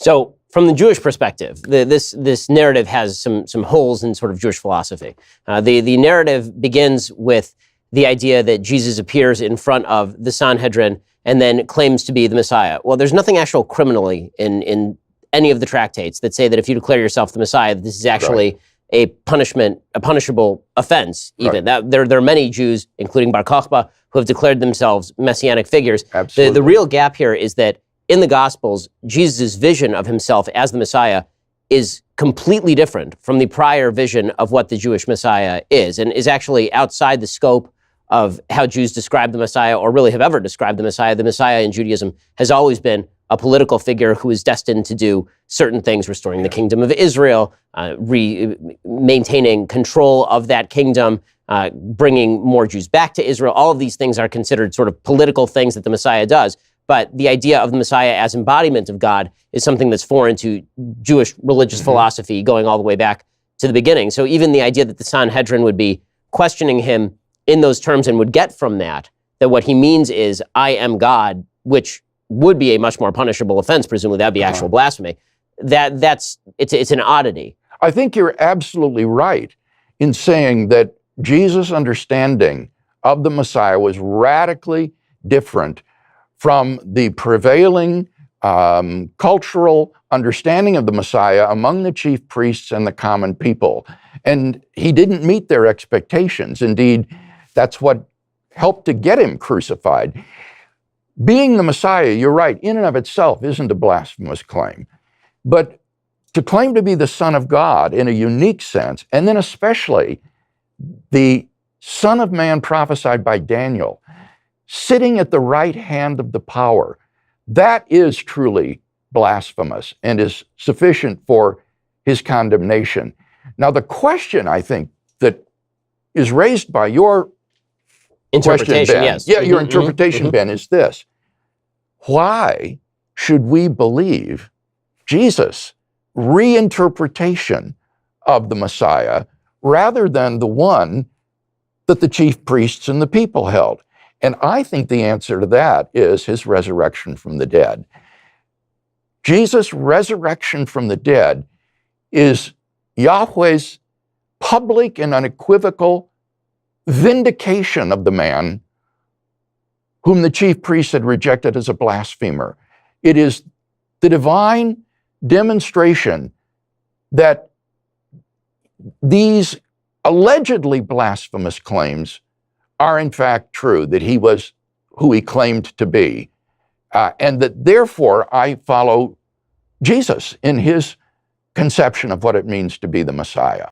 So from the Jewish perspective, this narrative has some holes in sort of Jewish philosophy. The narrative begins with the idea that Jesus appears in front of the Sanhedrin and then claims to be the Messiah. Well, there's nothing actual criminally in any of the tractates that say that if you declare yourself the Messiah, this is actually a punishable offense. Even there are many Jews, including Bar Kokhba, who have declared themselves messianic figures. Absolutely. The real gap here is that in the Gospels, Jesus' vision of himself as the Messiah is completely different from the prior vision of what the Jewish Messiah is, and is actually outside the scope of how Jews describe the Messiah, or really have ever described the Messiah. The Messiah in Judaism has always been a political figure who is destined to do certain things, restoring the kingdom of Israel, maintaining control of that kingdom, bringing more Jews back to Israel. All of these things are considered sort of political things that the Messiah does. But the idea of the Messiah as embodiment of God is something that's foreign to Jewish religious philosophy, going all the way back to the beginning. So even the idea that the Sanhedrin would be questioning him in those terms and would get from that what he means is, I am God, which would be a much more punishable offense, presumably that would be actual blasphemy. It's an oddity. I think you're absolutely right in saying that Jesus' understanding of the Messiah was radically different from the prevailing cultural understanding of the Messiah among the chief priests and the common people. And he didn't meet their expectations. Indeed, that's what helped to get him crucified. Being the Messiah, you're right, in and of itself isn't a blasphemous claim. But to claim to be the Son of God in a unique sense, and then especially the Son of Man prophesied by Daniel, sitting at the right hand of the power, that is truly blasphemous and is sufficient for his condemnation. Now, the question, I think, that is raised by your interpretation, question, Ben, yes. your interpretation, Ben, is this. Why should we believe Jesus' reinterpretation of the Messiah rather than the one that the chief priests and the people held? And I think the answer to that is his resurrection from the dead. Jesus' resurrection from the dead is Yahweh's public and unequivocal vindication of the man whom the chief priests had rejected as a blasphemer. It is the divine demonstration that these allegedly blasphemous claims are in fact true, that he was who he claimed to be, and that therefore I follow Jesus in his conception of what it means to be the Messiah.